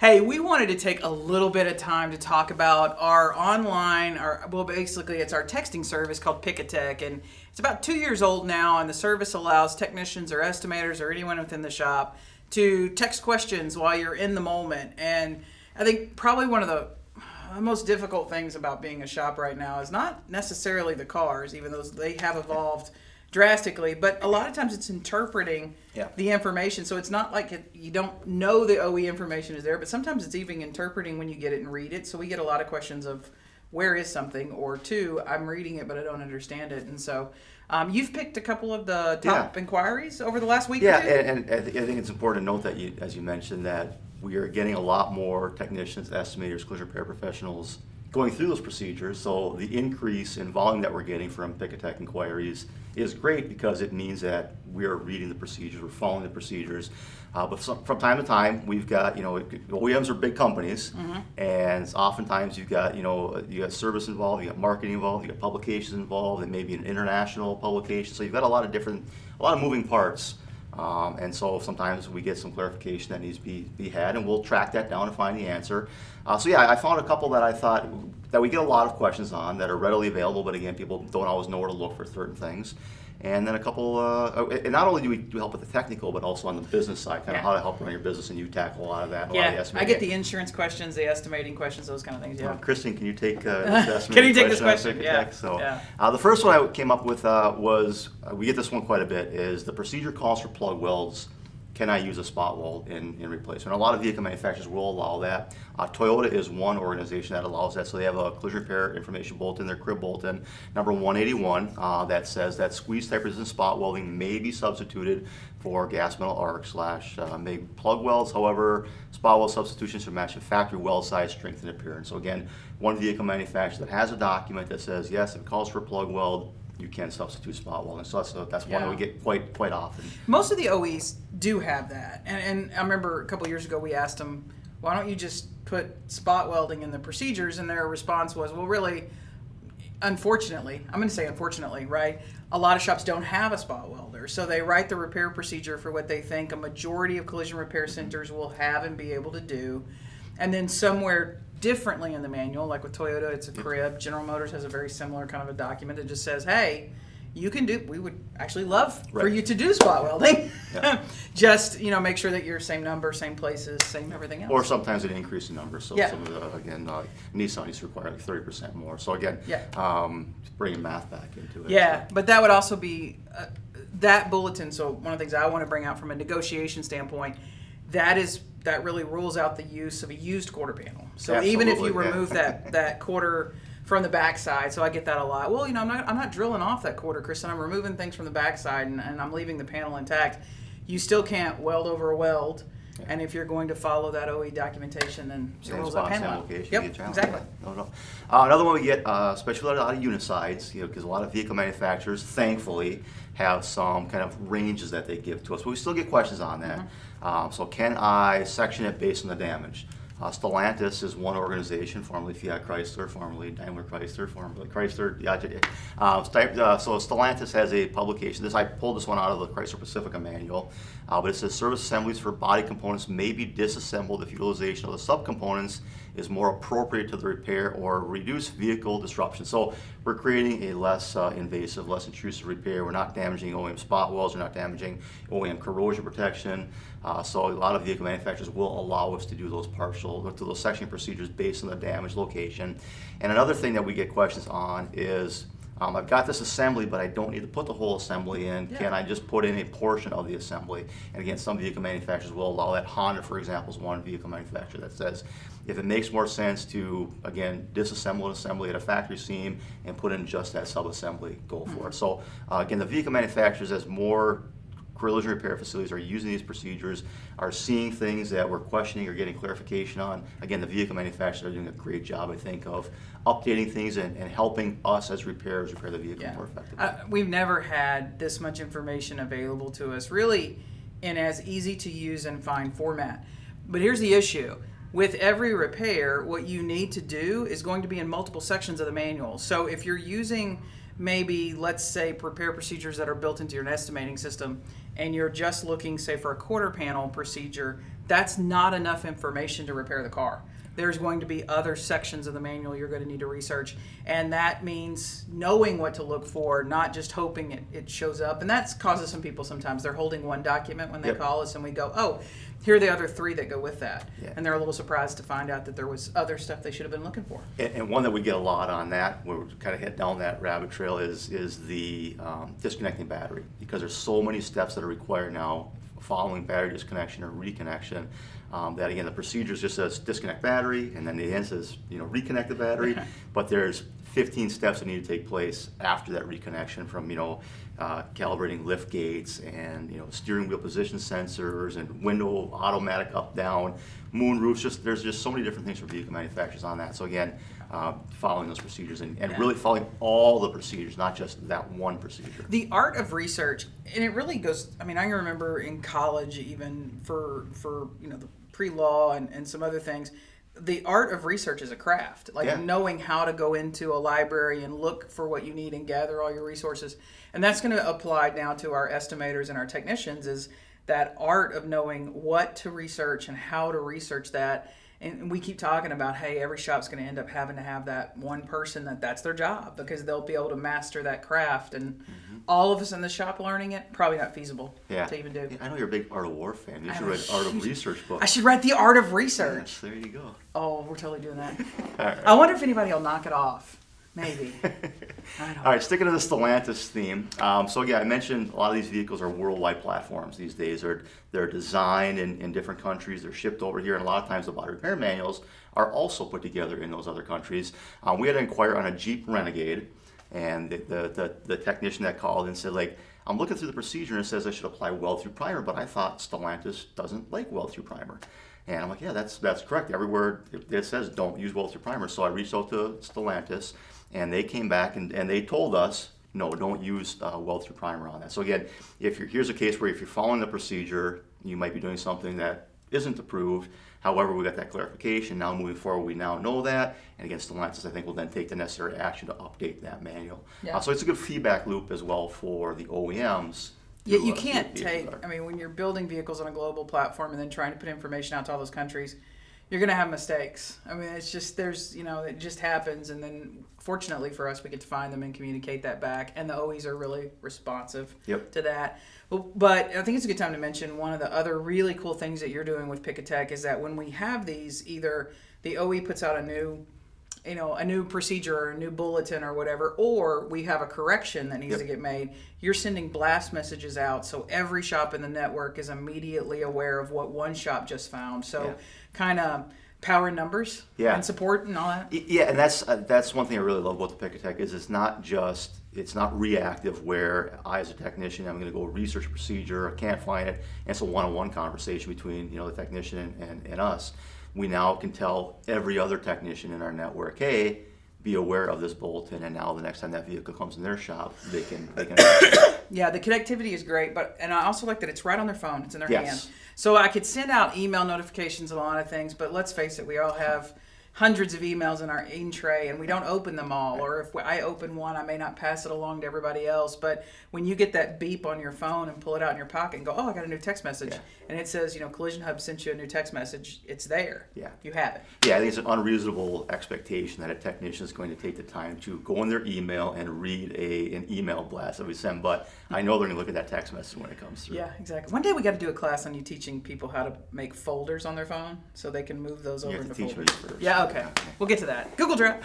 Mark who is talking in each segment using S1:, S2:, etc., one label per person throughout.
S1: Hey, we wanted to take a little bit of time to talk about our online, basically it's our texting service called Pic-A-Tech, and it's about 2 years old now, and the service allows technicians or estimators or anyone within the shop to text questions while you're in the moment. And I think probably one of the most difficult things about being a shop right now is not necessarily the cars, even though they have evolved drastically, but a lot of times it's interpreting the information. So it's not like you don't know the OE information is there, but sometimes it's even interpreting when you get it and read it. So we get a lot of questions of where is something, or two, I'm reading it but I don't understand it. And so you've picked a couple of the top inquiries over the last week or two?
S2: And I think it's important to note that, as you mentioned, that we are getting a lot more technicians, estimators, collision repair professionals going through those procedures. So the increase in volume that we're getting from Pic-A-Tech inquiries is great because it means that we're reading the procedures, we're following the procedures. But from time to time, we've got, OEMs are big companies, and oftentimes you got service involved, you got marketing involved, you got publications involved, and maybe an international publication. So you've got a lot of moving parts. And so sometimes we get some clarification that needs to be had, and we'll track that down and find the answer. I found a couple that I thought that we get a lot of questions on that are readily available, but again, people don't always know where to look for certain things. And then a couple, and not only do we help with the technical, but also on the business side, kind of how to help run your business, and you tackle a lot of that.
S1: I get the insurance questions, the estimating questions, those kind of things.
S2: Kristen, can you take this estimating
S1: Can you take this question?
S2: The first one I came up with was, we get this one quite a bit, is the procedure calls for plug welds. Can I use a spot weld in replacement? A lot of vehicle manufacturers will allow that. Toyota is one organization that allows that. So they have a collision repair information bulletin, their crib bulletin, number 181, that says that squeeze type resistant spot welding may be substituted for gas metal arc / MIG plug welds. However, spot weld substitutions should match the factory weld size, strength, and appearance. So again, one vehicle manufacturer that has a document that says, yes, if it calls for a plug weld, you can substitute spot welding. So that's one that we get quite often.
S1: Most of the OEs do have that. And I remember a couple of years ago we asked them, why don't you just put spot welding in the procedures? And their response was, well, really, unfortunately, I'm going to say unfortunately, right? A lot of shops don't have a spot welder. So they write the repair procedure for what they think a majority of collision repair centers will have and be able to do. And then somewhere differently in the manual, like with Toyota, it's a crib. General Motors has a very similar kind of a document that just says, hey, you can do, we would actually love for you to do spot welding. Just, make sure that you're same number, same places, same everything else.
S2: Or sometimes an increase in numbers. So some of the, Nissan used to require like 30% more. So again, bringing math back into it.
S1: But that would also be, that bulletin, so one of the things I want to bring out from a negotiation standpoint, that really rules out the use of a used quarter panel. So even if you remove that quarter from the backside, so I get that a lot. Well, I'm not drilling off that quarter, Kristen. I'm removing things from the backside and I'm leaving the panel intact. You still can't weld over a weld. Yeah. And if you're going to follow that OE documentation, then it rules that panel out. Exactly.
S2: No. Another one we get, especially a lot of unit sides, because a lot of vehicle manufacturers, thankfully, have some kind of ranges that they give to us. But we still get questions on that. So can I section it based on the damage? Stellantis is one organization, formerly Fiat Chrysler, formerly Daimler Chrysler, formerly Chrysler. So Stellantis has a publication. I pulled this one out of the Chrysler Pacifica manual, but it says service assemblies for body components may be disassembled if utilization of the subcomponents is more appropriate to the repair or reduce vehicle disruption. So we're creating a less invasive, less intrusive repair. We're not damaging OEM spot welds. We're not damaging OEM corrosion protection. So a lot of vehicle manufacturers will allow us to do those those sectioning procedures based on the damage location. And another thing that we get questions on is, I've got this assembly, but I don't need to put the whole assembly in. Can I just put in a portion of the assembly? And again, some vehicle manufacturers will allow that. Honda, for example, is one vehicle manufacturer that says if it makes more sense to, again, disassemble an assembly at a factory seam and put in just that sub-assembly, go for it. So again, the vehicle manufacturers, as more collision repair facilities are using these procedures, are seeing things that we're questioning or getting clarification on. Again, the vehicle manufacturers are doing a great job, I think, of updating things and helping us as repairers repair the vehicle more effectively.
S1: We've never had this much information available to us, really, in as easy to use and find format. But here's the issue. With every repair, what you need to do is going to be in multiple sections of the manual. So if you're using maybe, let's say, repair procedures that are built into your estimating system, and you're just looking, say, for a quarter panel procedure, that's not enough information to repair the car. There's going to be other sections of the manual you're going to need to research. And that means knowing what to look for, not just hoping it shows up. And that causes some people sometimes. They're holding one document when they call us, and we go, oh, here are the other 3 that go with that. Yeah. And they're a little surprised to find out that there was other stuff they should have been looking for.
S2: And one that we get a lot on that, where we kind of head down that rabbit trail, is the disconnecting battery. Because there's so many steps that are required now following battery disconnection or reconnection. That again, the procedure just says disconnect battery, and then the end says reconnect the battery. But there's 15 steps that need to take place after that reconnection, from calibrating lift gates and steering wheel position sensors and window automatic up down, moon roofs. There's just so many different things for vehicle manufacturers on that. So again, following those procedures and really following all the procedures, not just that one procedure.
S1: The art of research, and it really goes. I mean, I can remember in college, even for the pre-law and some other things, the art of research is a craft. Like knowing how to go into a library and look for what you need and gather all your resources. And that's going to apply now to our estimators and our technicians, is that art of knowing what to research and how to research that. And we keep talking about, hey, every shop's going to end up having to have that one person that's their job, because they'll be able to master that craft. And all of us in the shop learning it, probably not feasible to even do.
S2: Yeah, I know you're a big Art of War fan. You should write Art of Research book.
S1: I should write the Art of Research.
S2: Yes, there you go.
S1: Oh, we're totally doing that.
S2: All right.
S1: I wonder if anybody will knock it off. Maybe. I don't know.
S2: All right, sticking to the Stellantis theme. So again, I mentioned a lot of these vehicles are worldwide platforms these days. They're designed in different countries. They're shipped over here, and a lot of times the body repair manuals are also put together in those other countries. We had to inquire on a Jeep Renegade, and the technician that called and said, like, I'm looking through the procedure and it says I should apply weld-through primer, but I thought Stellantis doesn't like weld-through primer. And I'm like, yeah, that's correct. Everywhere it says don't use weld-through primer. So I reached out to Stellantis, and they came back and they told us, no, don't use weld-through primer on that. So again, here's a case where if you're following the procedure, you might be doing something that isn't approved. However, we got that clarification. Now moving forward, we now know that. And again, Stellantis, I think, will then take the necessary action to update that manual. Yeah. So it's a good feedback loop as well for the OEMs.
S1: Yeah, you can't when you're building vehicles on a global platform and then trying to put information out to all those countries, you're going to have mistakes. I mean, it's just, it just happens. And then fortunately for us, we get to find them and communicate that back. And the OEs are really responsive to that. But I think it's a good time to mention one of the other really cool things that you're doing with Pic-A-Tech is that when we have these, either the OE puts out a new procedure or a new bulletin or whatever, or we have a correction that needs to get made, you're sending blast messages out so every shop in the network is immediately aware of what one shop just found. So kind of power in numbers and support and all that.
S2: Yeah, and that's one thing I really love about the Pic-A-Tech is it's not reactive where I as a technician, I'm going to go research a procedure, I can't find it, and it's a one-on-one conversation between the technician and us. We now can tell every other technician in our network, hey, be aware of this bulletin, and now the next time that vehicle comes in their shop, they can.
S1: Yeah, the connectivity is great, and I also like that it's right on their phone. It's in their hand. So I could send out email notifications on a lot of things, but let's face it, we all have hundreds of emails in our tray, and we don't open them all. Or if I open one, I may not pass it along to everybody else. But when you get that beep on your phone and pull it out in your pocket and go, oh, I got a new text message, and it says, Collision Hub sent you a new text message, it's there. Yeah. You have it.
S2: Yeah, I think it's an unreasonable expectation that a technician is going to take the time to go in their email and read an email blast that we send. But I know they're going to look at that text message when it comes through.
S1: Yeah, exactly. One day we got to do a class on you teaching people how to make folders on their phone so they can move those over into folders.
S2: First.
S1: Yeah, okay. We'll get to that. Google Drive.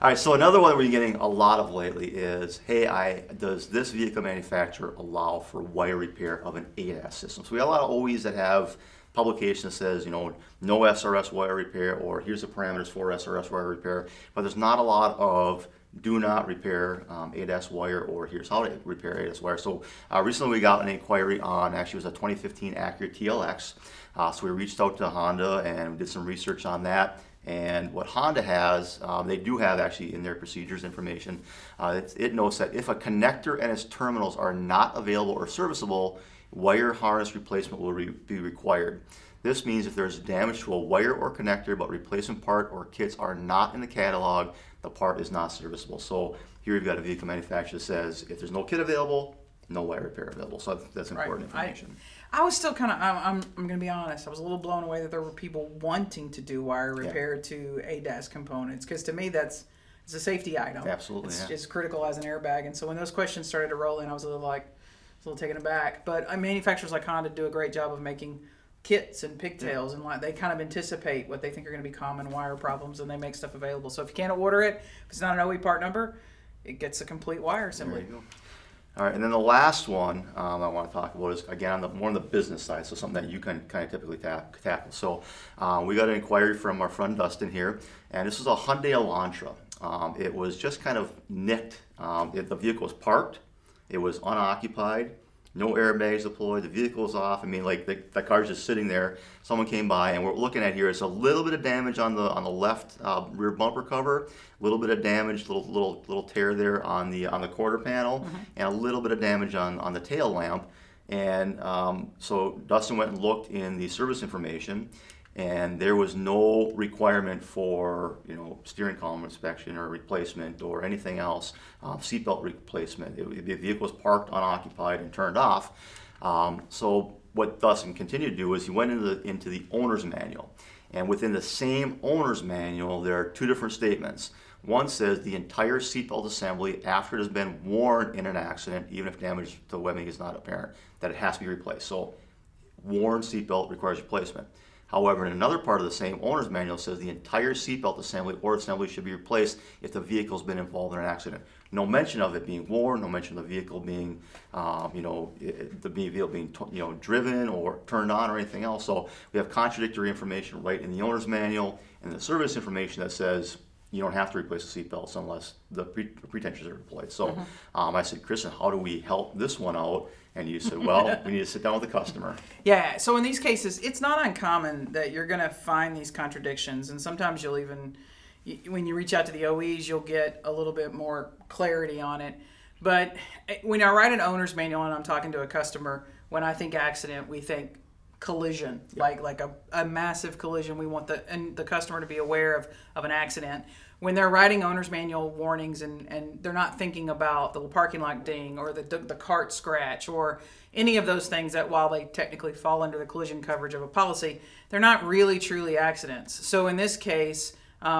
S2: All right, so another one that we're getting a lot of lately is, hey, does this vehicle manufacturer allow for wire repair of an ADAS system? So we have a lot of OEs that have publication that says, no SRS wire repair, or here's the parameters for SRS wire repair, but there's not a lot of do not repair ADAS wire, or here's how to repair ADAS wire. So recently we got an inquiry on, actually it was a 2015 Acura TLX. So we reached out to Honda and did some research on that. And what Honda has, they do have actually in their procedures information, it notes that if a connector and its terminals are not available or serviceable, wire harness replacement will be required. This means if there's damage to a wire or connector but replacement part or kits are not in the catalog, the part is not serviceable. So here you've got a vehicle manufacturer that says if there's no kit available, no wire repair available. So that's important information.
S1: I was still kind of, I'm going to be honest, I was a little blown away that there were people wanting to do wire repair to ADAS components, because to me it's a safety item.
S2: Absolutely,
S1: It's
S2: yeah.
S1: just critical as an airbag. And so when those questions started to roll in, I was a little taken aback. But manufacturers like Honda do a great job of making kits and pigtails, and they kind of anticipate what they think are going to be common wire problems, and they make stuff available. So if you can't order it, if it's not an OE part number, it gets a complete wire assembly.
S2: There you go. All right, and then the last one I want to talk about is, again, more on the business side, so something that you can kind of typically tackle. So we got an inquiry from our friend Dustin here, and this is a Hyundai Elantra. It was just kind of nicked. The vehicle was parked. It was unoccupied. No airbags deployed. The vehicle's off. I mean, like the car's just sitting there. Someone came by, and what we're looking at here is a little bit of damage on the left rear bumper cover, a little bit of damage, little tear there on the quarter panel, and a little bit of damage on the tail lamp. And so Dustin went and looked in the service information, and there was no requirement for steering column inspection or replacement or anything else, seatbelt replacement. The vehicle was parked unoccupied and turned off. So what Dustin continued to do is he went into the owner's manual, and within the same owner's manual there are two different statements. One says the entire seatbelt assembly after it has been worn in an accident, even if damage to the webbing is not apparent, that it has to be replaced. So worn seatbelt requires replacement. However, in another part of the same owner's manual says the entire seatbelt assembly or assembly should be replaced if the vehicle's been involved in an accident. No mention of it being worn, no mention of the vehicle being, the vehicle being, driven or turned on or anything else. So we have contradictory information right in the owner's manual and the service information that says you don't have to replace the seatbelts unless the pretensions are deployed. So I said, Kristen, how do we help this one out? And you said, well, we need to sit down with the customer.
S1: Yeah, so in these cases, it's not uncommon that you're going to find these contradictions, and sometimes you'll even, when you reach out to the OEs, you'll get a little bit more clarity on it. But when I write an owner's manual and I'm talking to a customer, when I think accident, we think collision, like a massive collision. We want the customer to be aware of an accident. When they're writing owner's manual warnings and they're not thinking about the parking lot ding or the cart scratch or any of those things that, while they technically fall under the collision coverage of a policy, they're not really truly accidents. So in this case,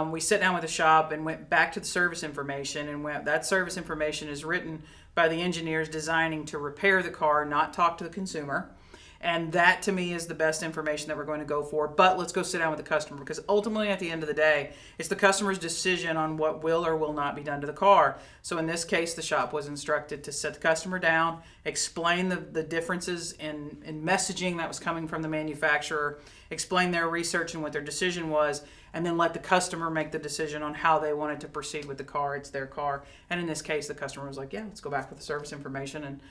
S1: we sat down with the shop and went back to the service information, and that service information is written by the engineers designing to repair the car, not talk to the consumer. And that, to me, is the best information that we're going to go for. But let's go sit down with the customer, because ultimately, at the end of the day, it's the customer's decision on what will or will not be done to the car. So in this case, the shop was instructed to sit the customer down, explain the differences in messaging that was coming from the manufacturer, explain their research and what their decision was, and then let the customer make the decision on how they wanted to proceed with the car. It's their car. And in this case, the customer was like, yeah, let's go back with the service information, and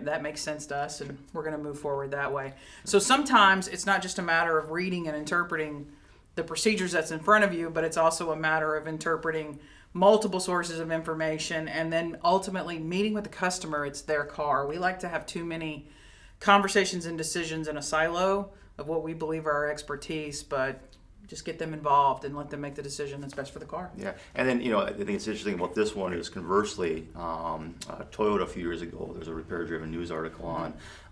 S1: that makes sense to us, and we're going to move forward that way. So sometimes it's not just a matter of reading and interpreting the procedures that's in front of you, but it's also a matter of interpreting multiple sources of information and then ultimately meeting with the customer. It's their car. We like to have too many conversations and decisions in a silo of what we believe are our expertise, but just get them involved and let them make the decision that's best for the car.
S2: Yeah, and then I think it's interesting about this one is conversely, Toyota a few years ago, there's a repair-driven news article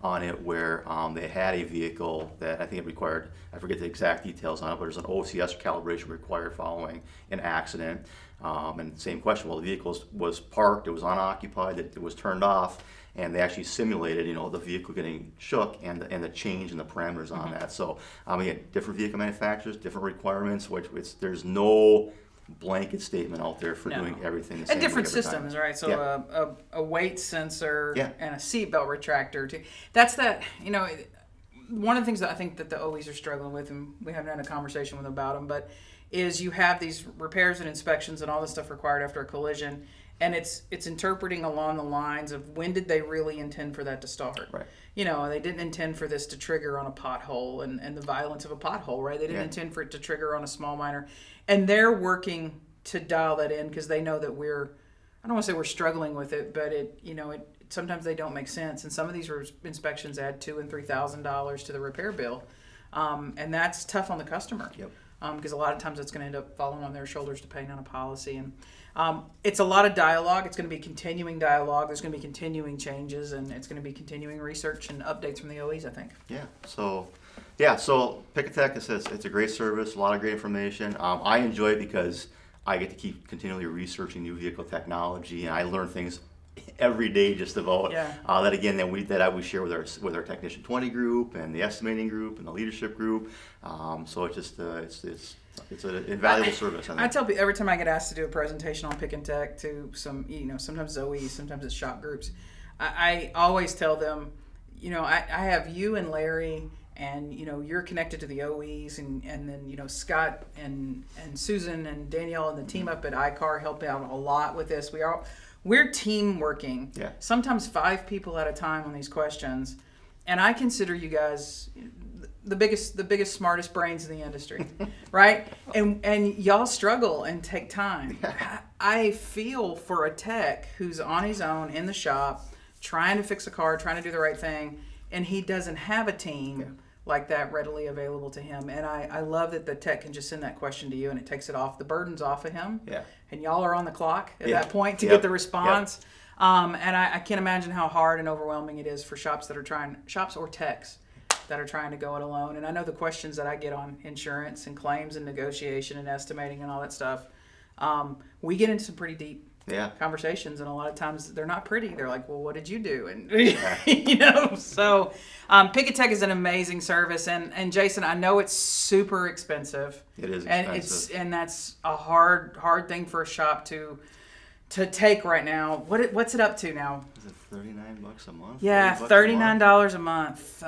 S2: on it where they had a vehicle that I think it required, I forget the exact details on it, but there's an OCS calibration required following an accident. And same question, well, the vehicle was parked, it was unoccupied, it was turned off, and they actually simulated, the vehicle getting shook and the change in the parameters on that. So, again, different vehicle manufacturers, different requirements, there's no blanket statement out there for doing everything the same
S1: and different
S2: way every
S1: systems,
S2: time.
S1: right? So a weight sensor and a seatbelt retractor too. That's one of the things that I think that the OEs are struggling with, and we haven't had a conversation with them about them, but is you have these repairs and inspections and all this stuff required after a collision, and it's interpreting along the lines of when did they really intend for that to start.
S2: Right.
S1: They didn't intend for this to trigger on a pothole and the violence of a pothole, right? They didn't intend for it to trigger on a small minor. And they're working to dial that in because they know that I don't want to say we're struggling with it, but sometimes they don't make sense. And some of these inspections add $2,000 and $3,000 to the repair bill. And that's tough on the customer.
S2: Yep.
S1: because a lot of times it's going to end up falling on their shoulders to paying on a policy. And it's a lot of dialogue. It's going to be continuing dialogue. There's going to be continuing changes, and it's going to be continuing research and updates from the OEs, I think.
S2: So Pic-A-Tech, it's a great service, a lot of great information. I enjoy it because I get to keep continually researching new vehicle technology, and I learn things every day just about that again that we share with our Technician 20 group and the estimating group and the leadership group. So it's just it's an invaluable service.
S1: I tell people every time I get asked to do a presentation on Pic-A-Tech to some, sometimes it's OEs, sometimes it's shop groups, I always tell them, I have you and Larry, and you're connected to the OEs, and then Scott and Susan and Danielle and the team up at iCar help out a lot with this. We're team working. Sometimes 5 people at a time on these questions, and I consider you guys the biggest, smartest brains in the industry, right? And y'all struggle and take time. I feel for a tech who's on his own in the shop, trying to fix a car, trying to do the right thing, and he doesn't have a team like that readily available to him. And I love that the tech can just send that question to you, and it takes the burdens off of him. And y'all are on the clock at that point to get the response. And I can't imagine how hard and overwhelming it is for shops or techs that are trying to go it alone. And I know the questions that I get on insurance and claims and negotiation and estimating and all that stuff. We get into some pretty deep conversations, and a lot of times they're not pretty. They're like, well, what did you do? And so Pic-A-Tech is an amazing service, and Jason, I know it's super expensive.
S2: It is expensive.
S1: And that's a hard thing for a shop to take right now. What's it up to now?
S2: Is it $39 a month?
S1: Yeah, $39 a month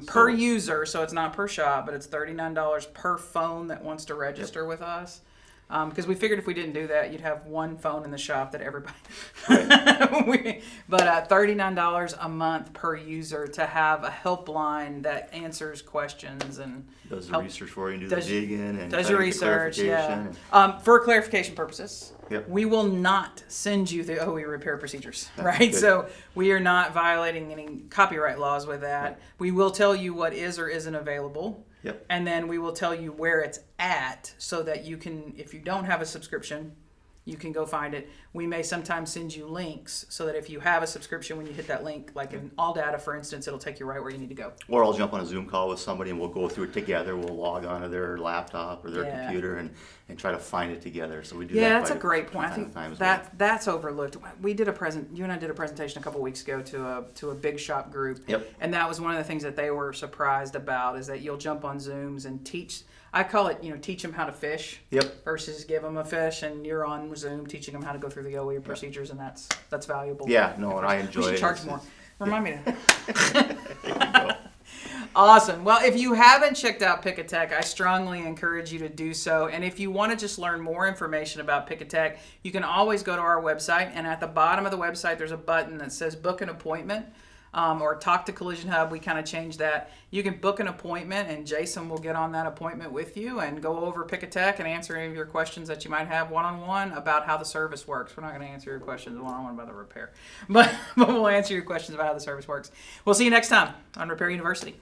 S1: per user, so it's not per shop, but it's $39 per phone that wants to register with us. Because we figured if we didn't do that, you'd have one phone in the shop that everybody. But $39 a month per user to have a helpline that answers questions and
S2: does the research for you, and does the digging, and
S1: does your research. For clarification purposes, we will not send you the OE repair procedures, right? So we are not violating any copyright laws with that. We will tell you what is or isn't available. And then we will tell you where it's at, so that you can, if you don't have a subscription, you can go find it. We may sometimes send you links so that if you have a subscription, when you hit that link, like in All Data, for instance, it'll take you right where you need to go.
S2: Or I'll jump on a Zoom call with somebody and we'll go through it together. We'll log onto their laptop or their computer and try to find it together. So we do that.
S1: Yeah, that's a great point. I think that's overlooked. You and I did a presentation a couple weeks ago to a big shop group. And that was one of the things that they were surprised about, is that you'll jump on Zooms and teach. I call it, teach them how to fish versus give them a fish, and you're on Zoom teaching them how to go through the OE procedures, and that's valuable.
S2: And I enjoy it.
S1: We should charge more. Remind me to. Awesome. Well, if you haven't checked out Pic-A-Tech, I strongly encourage you to do so. And if you want to just learn more information about Pic-A-Tech, you can always go to our website, and at the bottom of the website, there's a button that says book an appointment. Or talk to Collision Hub. We kind of changed that. You can book an appointment, and Jason will get on that appointment with you and go over Pic-A-Tech and answer any of your questions that you might have one-on-one about how the service works. We're not going to answer your questions one-on-one about the repair, but we'll answer your questions about how the service works. We'll see you next time on Repair University.